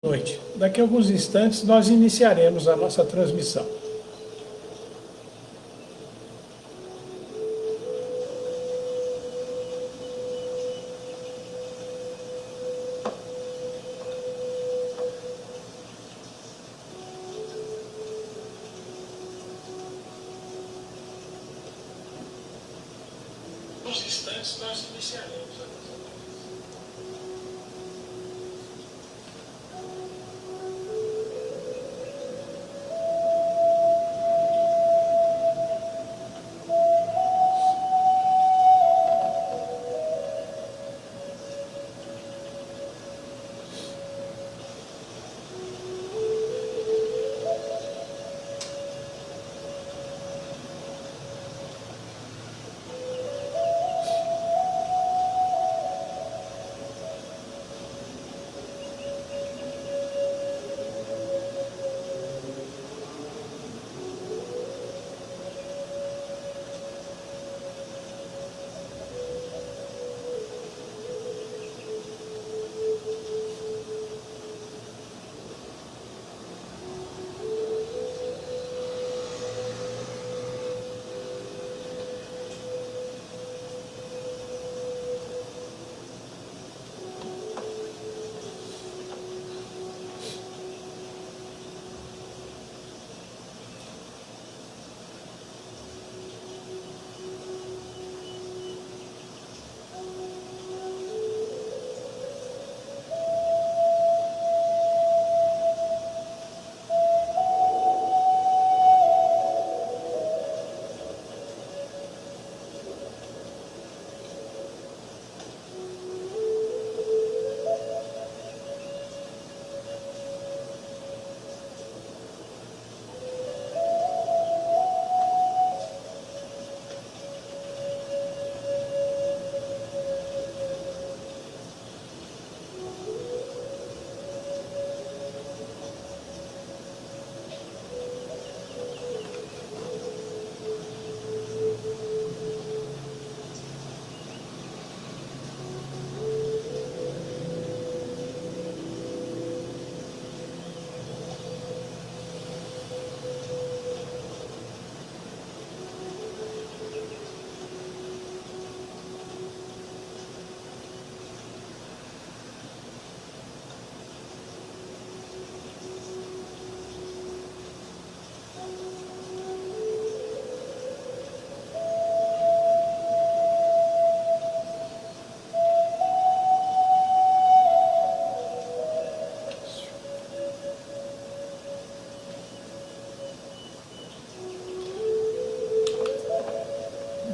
Noite. Daqui a alguns instantes nós iniciaremos a nossa transmissão. Alguns instantes nós iniciaremos a nossa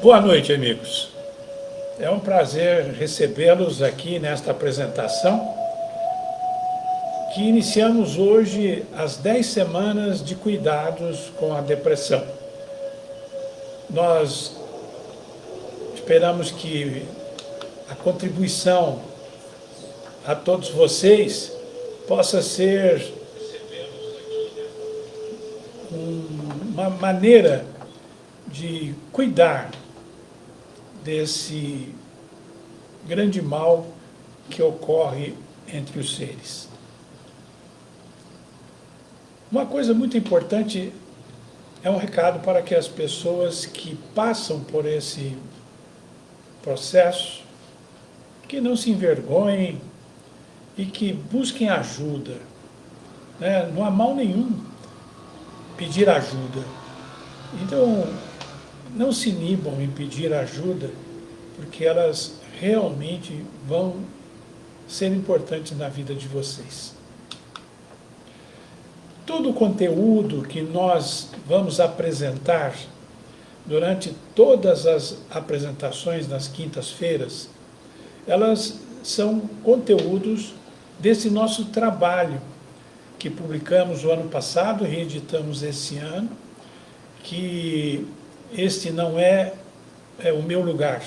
Boa noite, amigos. É um prazer recebê-los aqui nesta apresentação, que iniciamos hoje as 10 semanas de cuidados com a depressão. Nós esperamos que a contribuição a todos vocês possa ser uma maneira de cuidar desse grande mal que ocorre entre os seres. Uma coisa muito importante é um recado para que as pessoas que passam por esse processo, que não se envergonhem e que busquem ajuda, né? Não há mal nenhum pedir ajuda. Então, não se inibam em pedir ajuda, porque elas realmente vão ser importantes na vida de vocês. Todo o conteúdo que nós vamos apresentar durante todas as apresentações nas quintas-feiras, elas são conteúdos desse nosso trabalho que publicamos o ano passado, reeditamos esse ano, que este não é o meu lugar.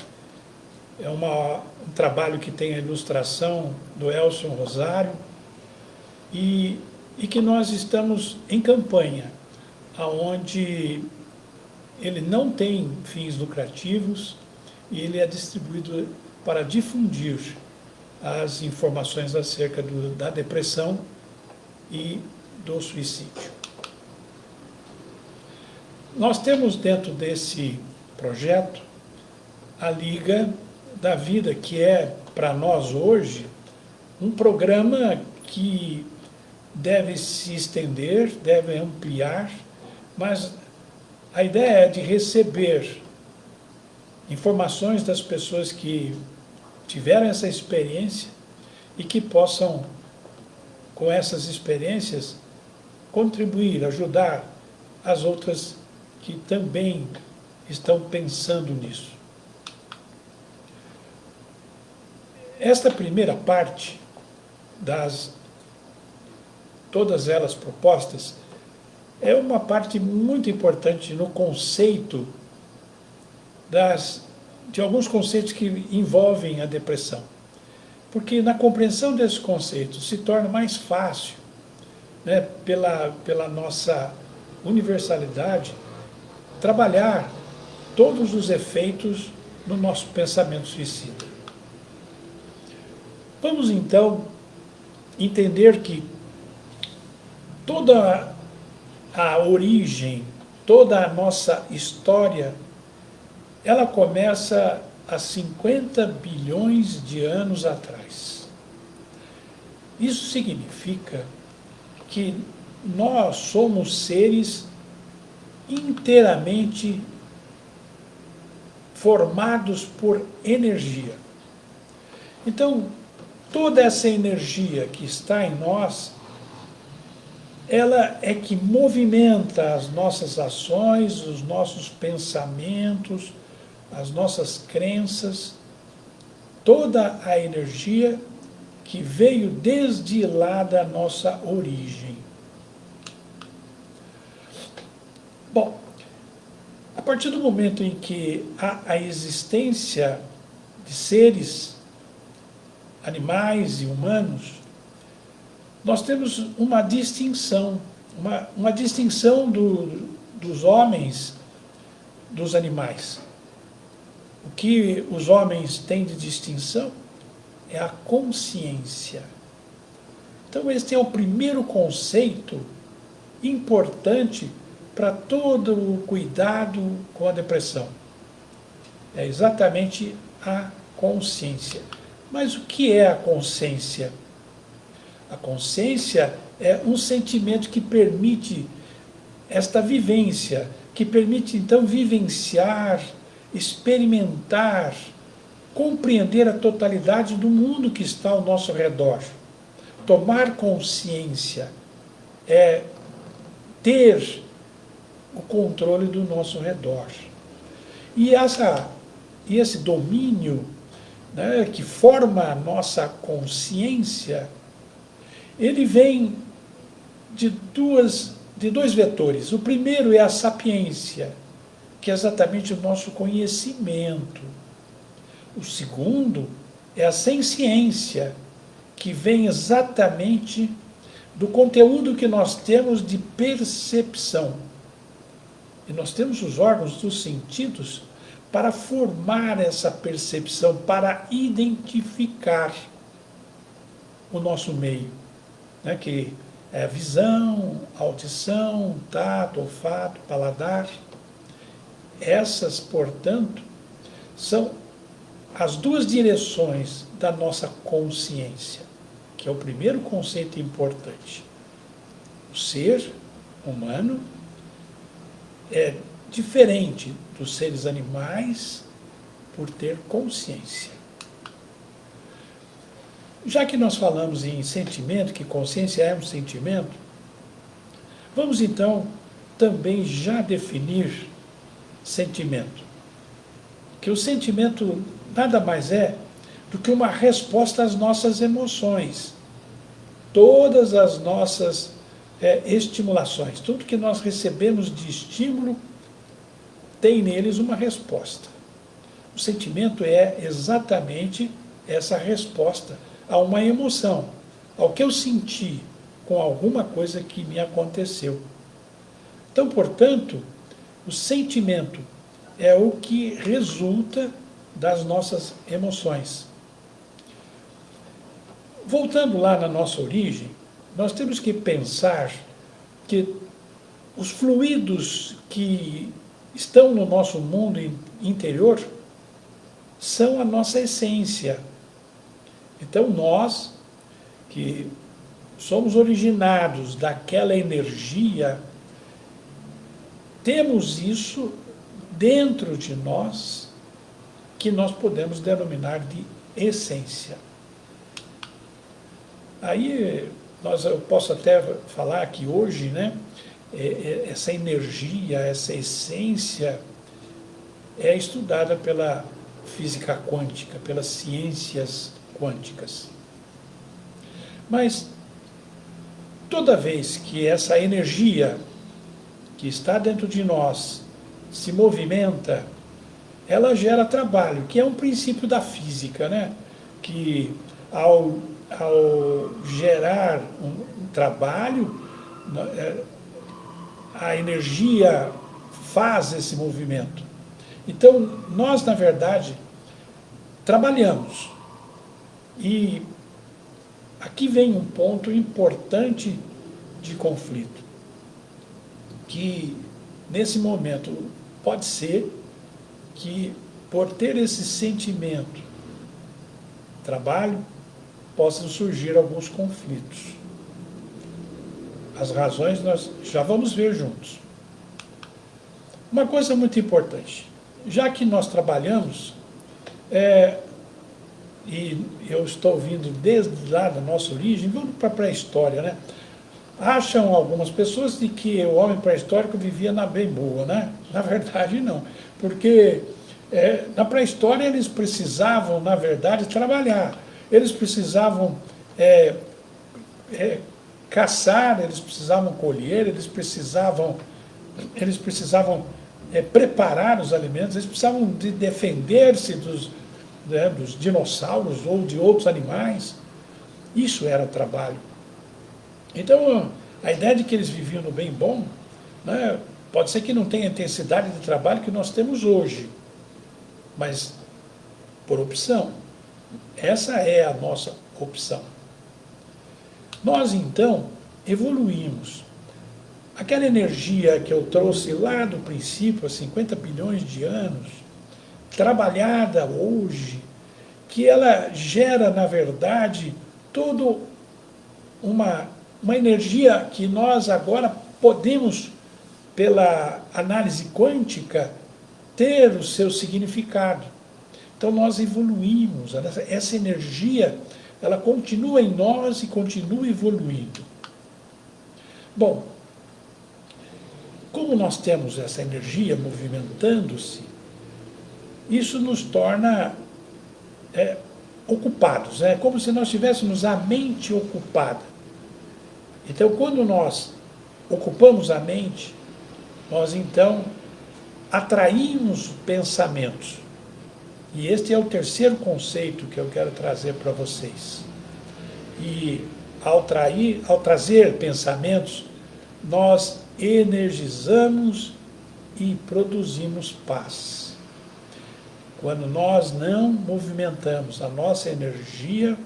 É um trabalho que tem a ilustração do Elson Rosário e que nós estamos em campanha, onde ele não tem fins lucrativos e ele é distribuído para difundir as informações acerca da depressão e do suicídio. Nós temos dentro desse projeto a Liga da Vida, que é, para nós hoje, um programa que deve se estender, deve ampliar, mas a ideia é de receber informações das pessoas que tiveram essa experiência e que possam, com essas experiências, contribuir, ajudar as outras que também estão pensando nisso. Esta primeira parte todas elas propostas, é uma parte muito importante no conceito de alguns conceitos que envolvem a depressão. Porque na compreensão desses conceitos se torna mais fácil, né, pela nossa universalidade, trabalhar todos os efeitos no nosso pensamento suicida. Vamos então entender que toda a origem, toda a nossa história, ela começa há 50 bilhões de anos atrás. Isso significa que nós somos seres inteiramente formados por energia. Então, toda essa energia que está em nós, ela é que movimenta as nossas ações, os nossos pensamentos, as nossas crenças, toda a energia que veio desde lá da nossa origem. Bom, a partir do momento em que há a existência de seres, animais e humanos, nós temos uma distinção, uma distinção dos homens dos animais. O que os homens têm de distinção é a consciência. Então, este é o primeiro conceito importante para todo o cuidado com a depressão. É exatamente a consciência. Mas o que é a consciência? A consciência é um sentimento que permite esta vivência, que permite então vivenciar, experimentar, compreender a totalidade do mundo que está ao nosso redor. Tomar consciência é ter o controle do nosso redor. E esse domínio, né, que forma a nossa consciência, ele vem de dois vetores. O primeiro é a sapiência, que é exatamente o nosso conhecimento. O segundo é a senciência, que vem exatamente do conteúdo que nós temos de percepção. E nós temos os órgãos dos sentidos para formar essa percepção, para identificar o nosso meio, né, que é a visão, audição, tato, olfato, paladar. Essas, portanto, são as duas direções da nossa consciência, que é o primeiro conceito importante. O ser humano é diferente dos seres animais por ter consciência. Já que nós falamos em sentimento, que consciência é um sentimento, vamos então também já definir sentimento. Que o sentimento nada mais é do que uma resposta às nossas emoções. Todas as nossas estimulações, tudo que nós recebemos de estímulo, tem neles uma resposta. O sentimento é exatamente essa resposta a uma emoção, ao que eu senti com alguma coisa que me aconteceu. Então, portanto, o sentimento é o que resulta das nossas emoções. Voltando lá na nossa origem, nós temos que pensar que os fluidos que estão no nosso mundo interior são a nossa essência. Então nós, que somos originados daquela energia, temos isso dentro de nós, que nós podemos denominar de essência. Aí eu posso até falar que hoje, né, essa energia, essa essência é estudada pela física quântica, pelas ciências quânticas. Mas toda vez que essa energia que está dentro de nós se movimenta, ela gera trabalho, que é um princípio da física, né? Que ao gerar um trabalho, a energia faz esse movimento. Então, nós, na verdade, trabalhamos. E aqui vem um ponto importante de conflito, que nesse momento pode ser que, por ter esse sentimento, trabalho, possam surgir alguns conflitos. As razões nós já vamos ver juntos. Uma coisa muito importante, já que nós trabalhamos, e eu estou vindo desde lá da nossa origem, vamos para a pré-história, né? Acham algumas pessoas de que o homem pré-histórico vivia na bem boa, né? Na verdade, não. Porque na pré-história eles precisavam, na verdade, trabalhar. Eles precisavam caçar, eles precisavam colher, eles precisavam preparar os alimentos, eles precisavam de defender-se dos dinossauros ou de outros animais. Isso era trabalho. Então, a ideia de que eles viviam no bem bom, né, pode ser que não tenha a intensidade de trabalho que nós temos hoje, mas por opção. Essa é a nossa opção. Nós, então, evoluímos. Aquela energia que eu trouxe lá do princípio, há 50 bilhões de anos, trabalhada hoje, que ela gera, na verdade, toda uma energia que nós agora podemos, pela análise quântica, ter o seu significado. Então nós evoluímos, essa energia, ela continua em nós e continua evoluindo. Bom, como nós temos essa energia movimentando-se, isso nos torna ocupados, é como se nós tivéssemos a mente ocupada. Então, quando nós ocupamos a mente, nós então atraímos pensamentos. E este é o terceiro conceito que eu quero trazer para vocês. E ao trazer pensamentos, nós energizamos e produzimos paz. Quando nós não movimentamos a nossa energia,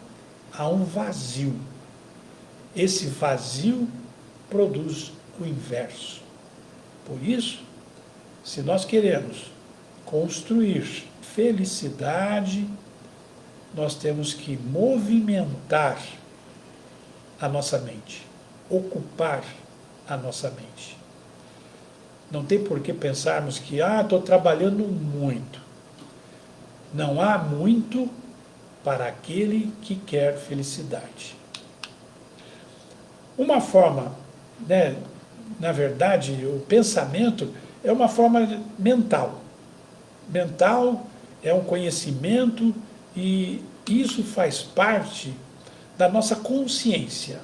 há um vazio. Esse vazio produz o inverso. Por isso, se nós queremos construir felicidade, nós temos que movimentar a nossa mente, ocupar a nossa mente. Não tem por que pensarmos que, estou trabalhando muito. Não há muito para aquele que quer felicidade. Uma forma, né, na verdade, o pensamento é uma forma mental. Mental é um conhecimento e isso faz parte da nossa consciência.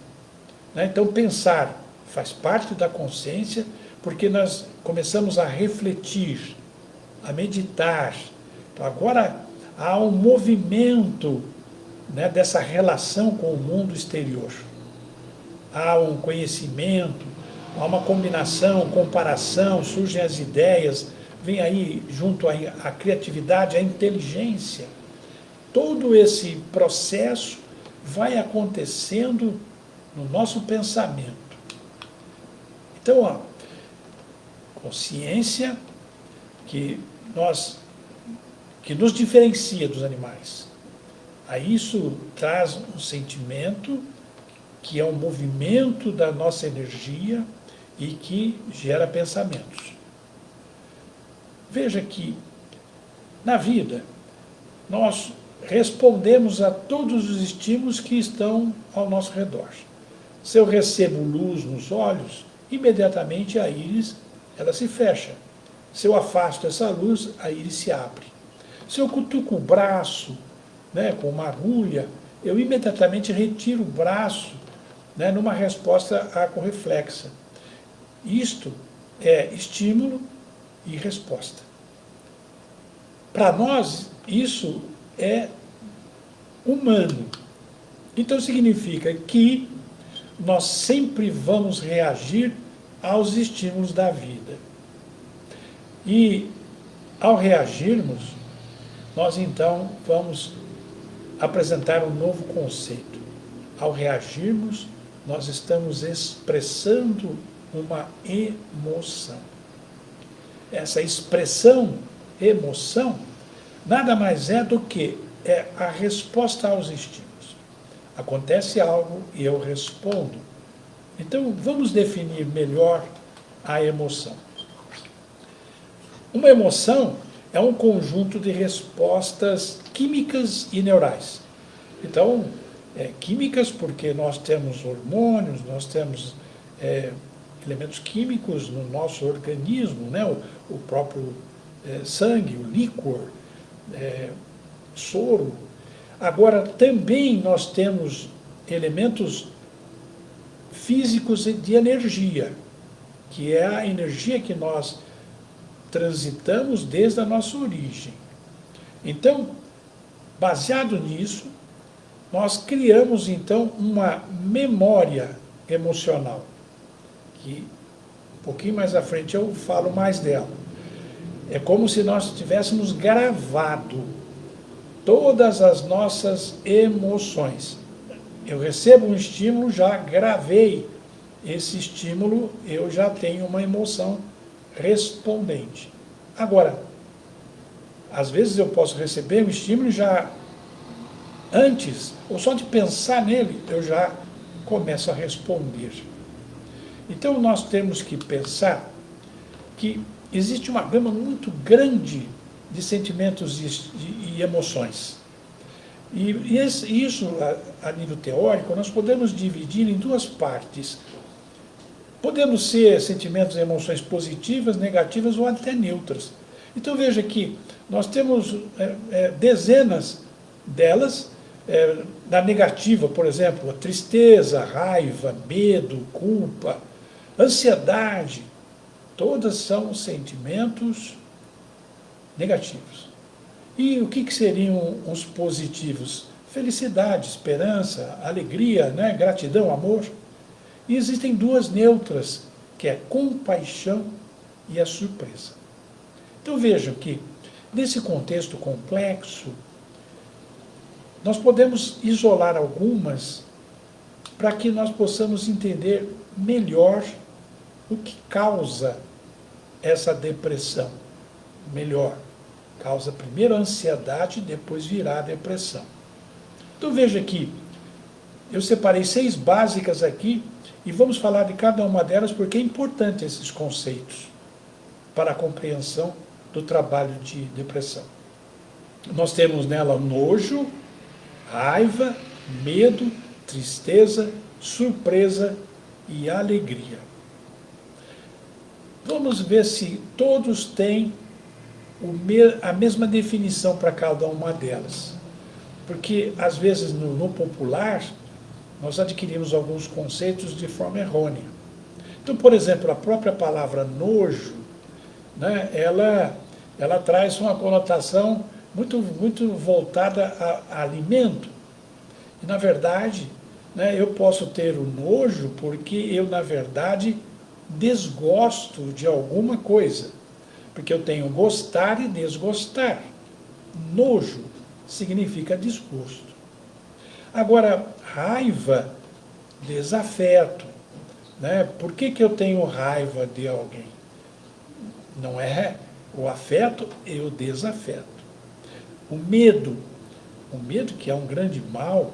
Né? Então, pensar faz parte da consciência porque nós começamos a refletir, a meditar. Então, agora há um movimento, né, dessa relação com o mundo exterior. Há um conhecimento, há uma combinação, comparação, surgem as ideias, vem aí junto a criatividade, a inteligência. Todo esse processo vai acontecendo no nosso pensamento. Então, ó, consciência que nos diferencia dos animais. Aí isso traz um sentimento que é um movimento da nossa energia e que gera pensamentos. Veja que, na vida, nós respondemos a todos os estímulos que estão ao nosso redor. Se eu recebo luz nos olhos, imediatamente a íris ela se fecha. Se eu afasto essa luz, a íris se abre. Se eu cutuco o braço, né, com uma agulha, eu imediatamente retiro o braço, né, numa resposta arco-reflexa. Isto é estímulo e resposta. Para nós, isso é humano. Então significa que nós sempre vamos reagir aos estímulos da vida. E ao reagirmos, nós então vamos apresentar um novo conceito. Ao reagirmos, nós estamos expressando uma emoção. Essa expressão, emoção, nada mais é do que a resposta aos estímulos. Acontece algo e eu respondo. Então, vamos definir melhor a emoção. Uma emoção é um conjunto de respostas químicas e neurais. Então, químicas porque nós temos hormônios, nós temos elementos químicos no nosso organismo, né? O próprio sangue, o líquor, soro. Agora, também nós temos elementos físicos de energia, que é a energia que nós transitamos desde a nossa origem. Então, baseado nisso, nós criamos, então, uma memória emocional, que um pouquinho mais à frente eu falo mais dela. É como se nós tivéssemos gravado todas as nossas emoções. Eu recebo um estímulo, já gravei esse estímulo, eu já tenho uma emoção respondente. Agora, às vezes eu posso receber um estímulo já antes, ou só de pensar nele, eu já começo a responder. Então nós temos que pensar que existe uma gama muito grande de sentimentos e emoções. E isso, a nível teórico, nós podemos dividir em duas partes. Podemos ser sentimentos e emoções positivas, negativas ou até neutras. Então veja que nós temos dezenas delas. Da negativa, por exemplo, a tristeza, a raiva, medo, culpa, ansiedade, todas são sentimentos negativos. E o que seriam os positivos? Felicidade, esperança, alegria, né? Gratidão, amor. E existem duas neutras, que é compaixão e a surpresa. Então vejam que, nesse contexto complexo, nós podemos isolar algumas para que nós possamos entender melhor o que causa essa depressão. Melhor, causa primeiro a ansiedade, depois virá a depressão. Então veja aqui, eu separei 6 básicas aqui e vamos falar de cada uma delas porque é importante esses conceitos para a compreensão do trabalho de depressão. Nós temos nela nojo, raiva, medo, tristeza, surpresa e alegria. Vamos ver se todos têm a mesma definição para cada uma delas. Porque, às vezes, no popular, nós adquirimos alguns conceitos de forma errônea. Então, por exemplo, a própria palavra nojo, né, ela traz uma conotação muito voltada a alimento. E, na verdade, né, eu posso ter o nojo porque eu, na verdade, desgosto de alguma coisa. Porque eu tenho gostar e desgostar. Nojo significa desgosto. Agora, raiva desafeto, né? Por que que eu tenho raiva de alguém? Não é o afeto e o desafeto. O medo que é um grande mal,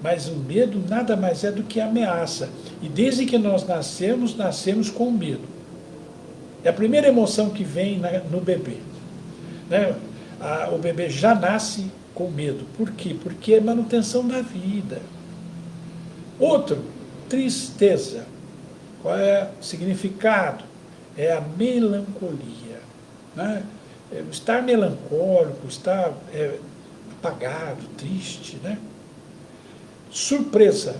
mas o medo nada mais é do que ameaça. E desde que nós nascemos, nascemos com medo. É a primeira emoção que vem no bebê, né? O bebê já nasce com medo. Por quê? Porque é manutenção da vida. Outro, tristeza. Qual é o significado? É a melancolia, né? Estar melancólico, estar apagado, triste, né? Surpresa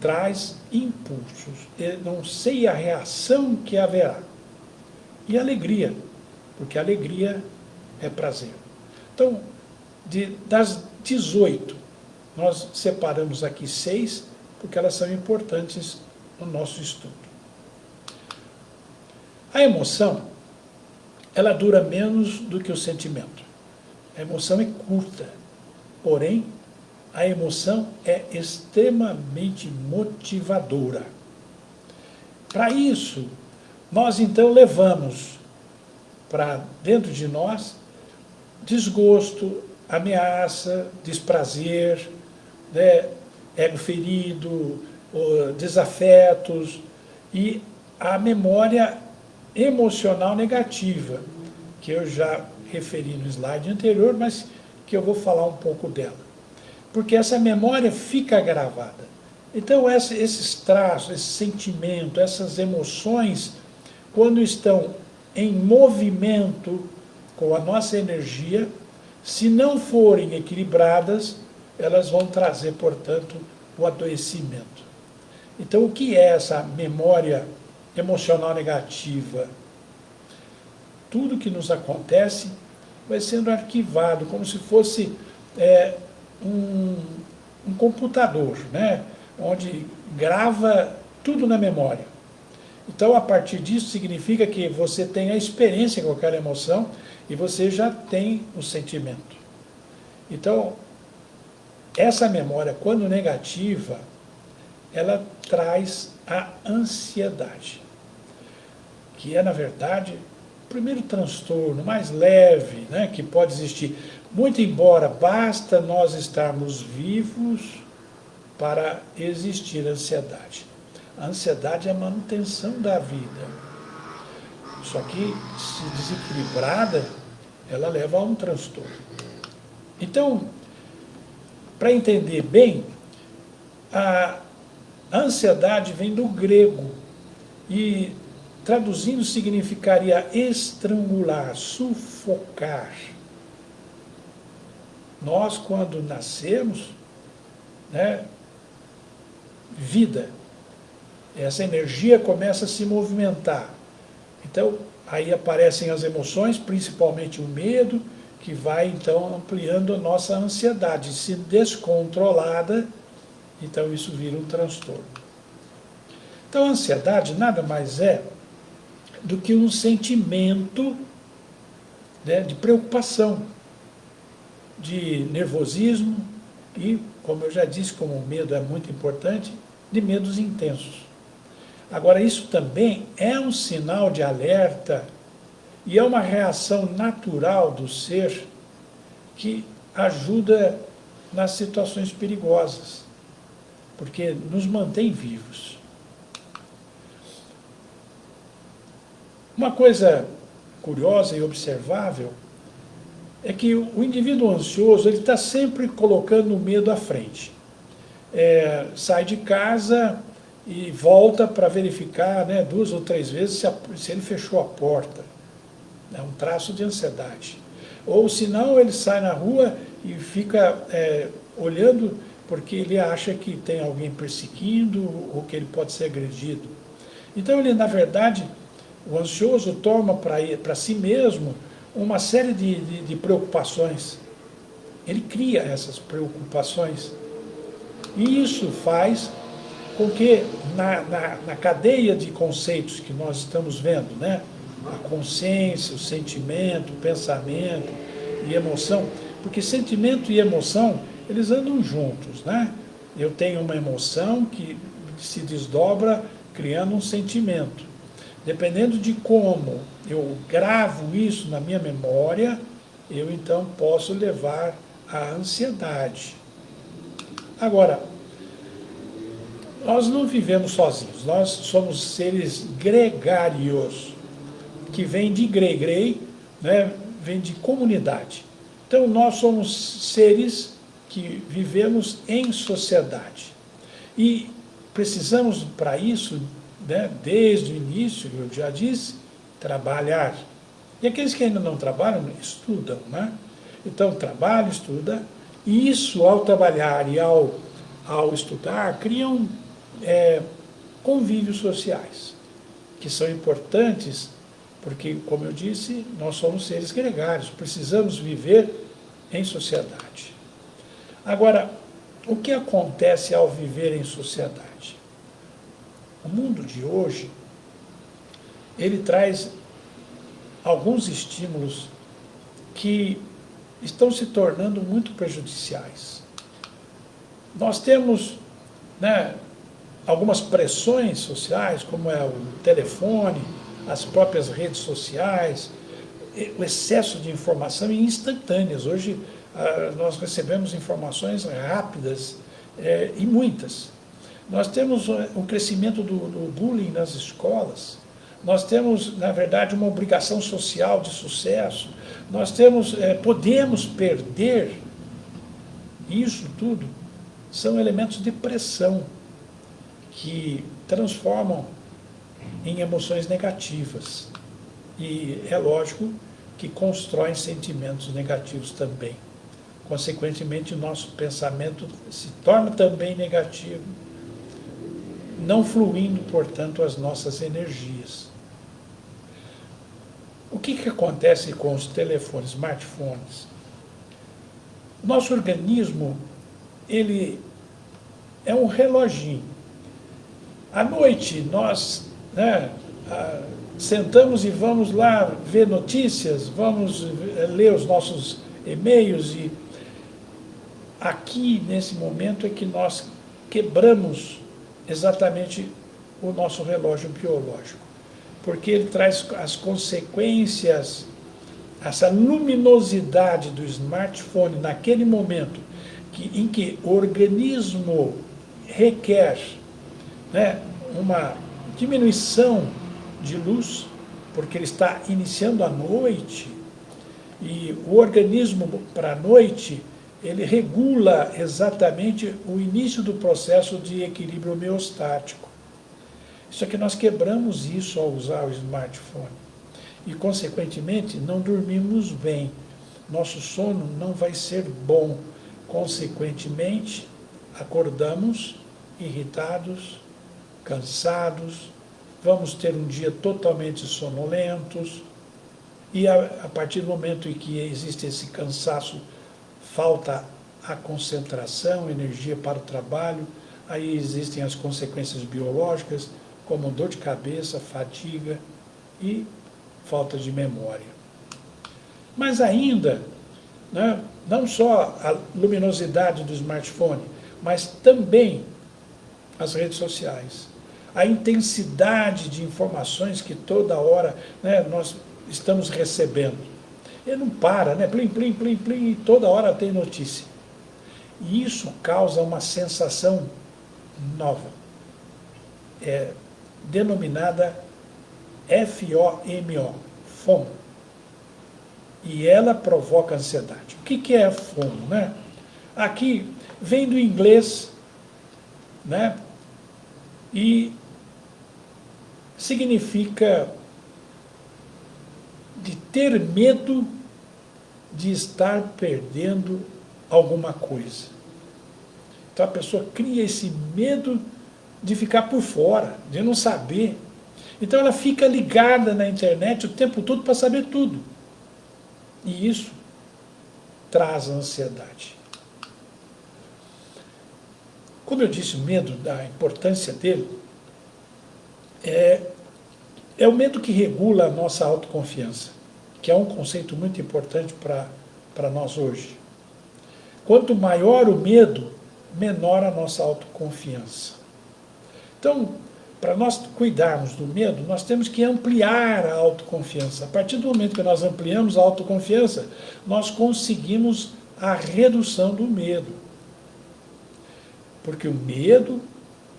traz impulsos. Eu não sei a reação que haverá. E alegria, porque alegria é prazer. Então, das 18, nós separamos aqui 6, porque elas são importantes no nosso estudo. A emoção, ela dura menos do que o sentimento. A emoção é curta, porém, a emoção é extremamente motivadora. Para isso, nós então levamos para dentro de nós desgosto, ameaça, desprazer, né, ego ferido, desafetos e a memória emocional negativa, que eu já referi no slide anterior, mas que eu vou falar um pouco dela. Porque essa memória fica gravada. Então, esses traços, esse sentimento, essas emoções, quando estão em movimento com a nossa energia, se não forem equilibradas, elas vão trazer, portanto, o adoecimento. Então, o que é essa memória emocional negativa? Tudo que nos acontece vai sendo arquivado, como se fosse um computador, né? Onde grava tudo na memória. Então, a partir disso, significa que você tem a experiência com aquela emoção e você já tem o sentimento. Então, essa memória, quando negativa, ela traz a ansiedade, que é, na verdade, o primeiro transtorno mais leve, né, que pode existir. Muito embora basta nós estarmos vivos para existir ansiedade. A ansiedade é a manutenção da vida. Só que, se desequilibrada, ela leva a um transtorno. Então, para entender bem, a ansiedade vem do grego e, traduzindo, significaria estrangular, sufocar. Nós, quando nascemos, né, vida, essa energia começa a se movimentar. Então, aí aparecem as emoções, principalmente o medo, que vai, então, ampliando a nossa ansiedade. Se descontrolada, então isso vira um transtorno. Então, a ansiedade nada mais é do que um sentimento, né, de preocupação, de nervosismo e, como eu já disse, como o medo é muito importante, de medos intensos. Agora, isso também é um sinal de alerta e é uma reação natural do ser que ajuda nas situações perigosas, porque nos mantém vivos. Uma coisa curiosa e observável é que o indivíduo ansioso ele está sempre colocando o medo à frente. Sai de casa e volta para verificar, né, 2 ou 3 vezes se ele fechou a porta. É um traço de ansiedade. Ou se não, ele sai na rua e fica olhando porque ele acha que tem alguém perseguindo ou que ele pode ser agredido. Então ele, na verdade, o ansioso toma para si mesmo uma série de preocupações. Ele cria essas preocupações. E isso faz com que, na cadeia de conceitos que nós estamos vendo, né, a consciência, o sentimento, o pensamento e emoção, porque sentimento e emoção, eles andam juntos, né? Eu tenho uma emoção que se desdobra criando um sentimento. Dependendo de como eu gravo isso na minha memória, eu então posso levar à ansiedade. Agora, nós não vivemos sozinhos, nós somos seres gregários, que vem de gregrei, né, vem de comunidade. Então, nós somos seres que vivemos em sociedade. E precisamos, para isso, né, desde o início, eu já disse, trabalhar. E aqueles que ainda não trabalham, estudam. Né? Então, trabalha, estuda, e isso, ao trabalhar e ao estudar, criam convívios sociais, que são importantes, porque, como eu disse, nós somos seres gregários, precisamos viver em sociedade. Agora, o que acontece ao viver em sociedade? O mundo de hoje, ele traz alguns estímulos que estão se tornando muito prejudiciais. Nós temos, né, algumas pressões sociais, como é o telefone, as próprias redes sociais, o excesso de informação instantâneas. Hoje nós recebemos informações rápidas e muitas. Nós temos o crescimento do bullying nas escolas, nós temos, na verdade, uma obrigação social de sucesso, nós temos, podemos perder, isso tudo são elementos de pressão que transformam em emoções negativas. E é lógico que constroem sentimentos negativos também. Consequentemente, o nosso pensamento se torna também negativo, não fluindo, portanto, as nossas energias. O que acontece com os telefones, smartphones? Nosso organismo, ele é um reloginho. À noite, nós, né, sentamos e vamos lá ver notícias, vamos ler os nossos e-mails, e aqui, nesse momento, é que nós quebramos exatamente o nosso relógio biológico, porque ele traz as consequências, essa luminosidade do smartphone naquele momento em que o organismo requer, né, uma diminuição de luz, porque ele está iniciando a noite, e o organismo para a noite, ele regula exatamente o início do processo de equilíbrio homeostático. Isso é que nós quebramos isso ao usar o smartphone. E, consequentemente, não dormimos bem. Nosso sono não vai ser bom. Consequentemente, acordamos irritados, cansados, vamos ter um dia totalmente sonolentos, e a partir do momento em que existe esse cansaço, falta a concentração, energia para o trabalho, aí existem as consequências biológicas, como dor de cabeça, fadiga e falta de memória. Mas ainda, né, não só a luminosidade do smartphone, mas também as redes sociais. A intensidade de informações que toda hora, né, nós estamos recebendo. Ele não para, né? Plim, plim, plim, plim, e toda hora tem notícia. E isso causa uma sensação nova, denominada FOMO, FOMO. E ela provoca ansiedade. O que é FOMO, né? Aqui vem do inglês, né? E significa de ter medo de estar perdendo alguma coisa. Então a pessoa cria esse medo de ficar por fora, de não saber. Então ela fica ligada na internet o tempo todo para saber tudo. E isso traz ansiedade. Como eu disse, o medo, da importância dele, é o medo que regula a nossa autoconfiança, que é um conceito muito importante para nós hoje. Quanto maior o medo, menor a nossa autoconfiança. Então, para nós cuidarmos do medo, nós temos que ampliar a autoconfiança. A partir do momento que nós ampliamos a autoconfiança, nós conseguimos a redução do medo. Porque o medo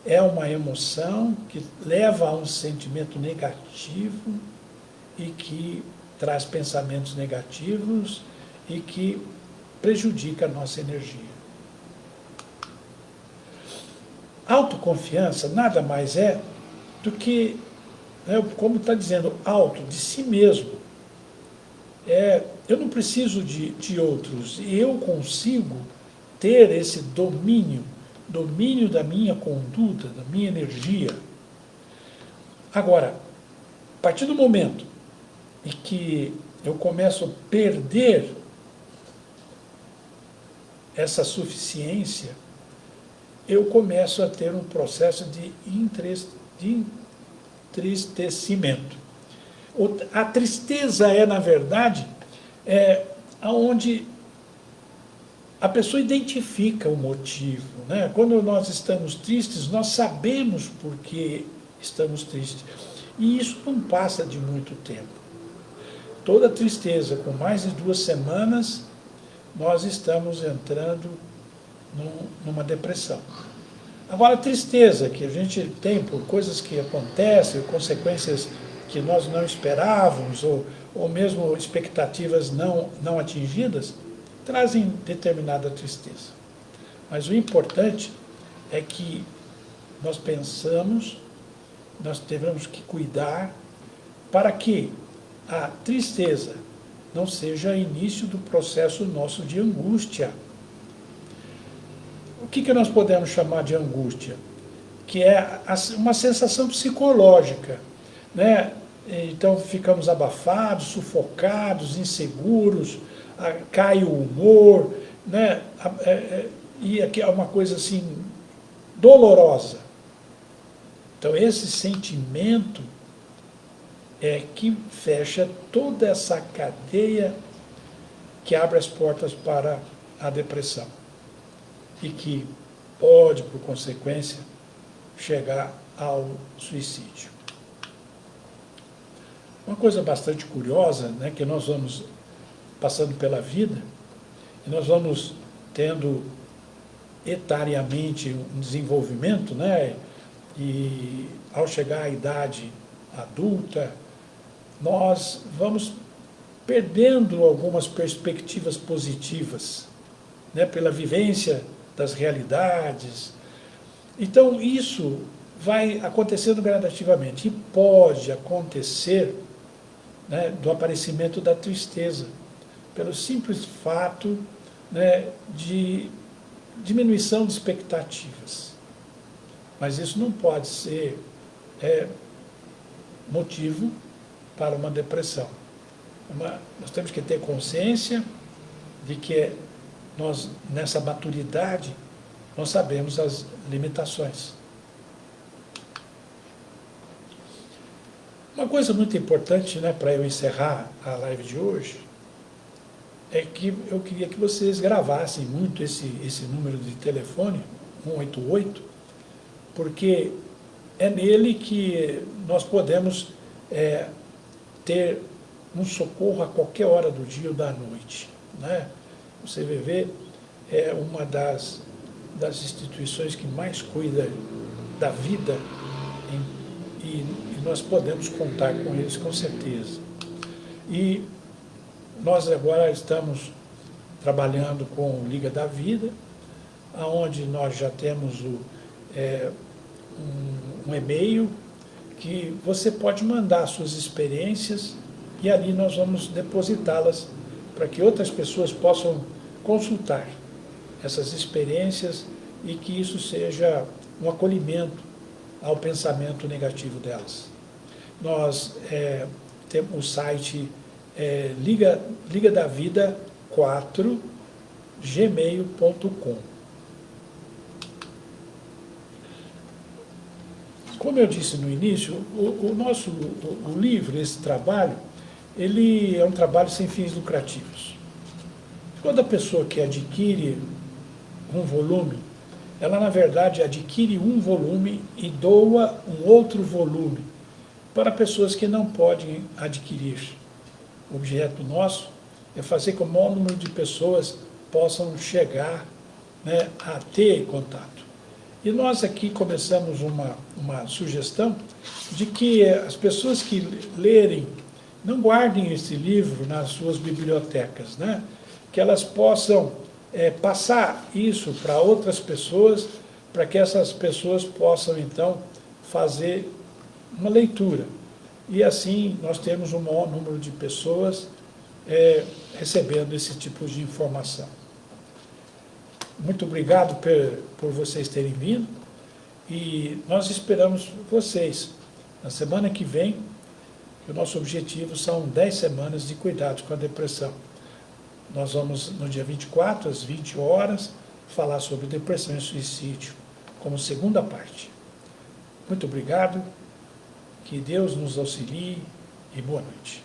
é uma emoção que leva a um sentimento negativo e que traz pensamentos negativos e que prejudica a nossa energia. Autoconfiança nada mais é do que, né, como está dizendo, auto, de si mesmo. Eu não preciso de outros, eu consigo ter esse domínio da minha conduta, da minha energia. Agora, a partir do momento em que eu começo a perder essa suficiência, eu começo a ter um processo de entristecimento. A tristeza é, na verdade, onde a pessoa identifica o motivo, né? Quando nós estamos tristes, nós sabemos por que estamos tristes. E isso não passa de muito tempo. Toda tristeza, com mais de 2 semanas, nós estamos entrando numa depressão. Agora, a tristeza que a gente tem por coisas que acontecem, consequências que nós não esperávamos, ou mesmo expectativas não atingidas, trazem determinada tristeza. Mas o importante é que nós pensamos, nós devemos que cuidar para que a tristeza não seja início do processo nosso de angústia. O que nós podemos chamar de angústia? Que é uma sensação psicológica, né? Então ficamos abafados, sufocados, inseguros, cai o humor, né? E aqui é uma coisa assim dolorosa. Então esse sentimento é que fecha toda essa cadeia que abre as portas para a depressão e que pode, por consequência, chegar ao suicídio. Uma coisa bastante curiosa, né, que nós vamos passando pela vida e nós vamos tendo etariamente um desenvolvimento, né, e ao chegar à idade adulta, nós vamos perdendo algumas perspectivas positivas, né, pela vivência das realidades. Então, isso vai acontecendo gradativamente e pode acontecer, né, do aparecimento da tristeza, pelo simples fato, né, de diminuição de expectativas. Mas isso não pode ser motivo para uma depressão. Nós temos que ter consciência de que nós, nessa maturidade, nós sabemos as limitações. Uma coisa muito importante, né, para eu encerrar a live de hoje, é que eu queria que vocês gravassem muito esse número de telefone, 188, porque é nele que nós podemos ter um socorro a qualquer hora do dia ou da noite, né? O CVV é uma das instituições que mais cuida da vida e nós podemos contar com eles com certeza. E nós agora estamos trabalhando com o Liga da Vida, onde nós já temos um e-mail que você pode mandar suas experiências e ali nós vamos depositá-las para que outras pessoas possam consultar essas experiências e que isso seja um acolhimento ao pensamento negativo delas. Nós temos o site Liga da Vida 4 gmail.com. Como eu disse no início, o livro, esse trabalho, ele é um trabalho sem fins lucrativos. Toda pessoa que adquire um volume, ela na verdade adquire um volume e doa um outro volume para pessoas que não podem adquirir. O objeto nosso é fazer com que o maior número de pessoas possam chegar, né, a ter contato. E nós aqui começamos uma sugestão de que as pessoas que lerem, não guardem esse livro nas suas bibliotecas, né? Que elas possam passar isso para outras pessoas, para que essas pessoas possam, então, fazer uma leitura. E assim nós temos um maior número de pessoas recebendo esse tipo de informação. Muito obrigado por vocês terem vindo e nós esperamos vocês na semana que vem, que o nosso objetivo são 10 semanas de cuidados com a depressão. Nós vamos, no dia 24, às 20 horas, falar sobre depressão e suicídio, como segunda parte. Muito obrigado, que Deus nos auxilie e boa noite.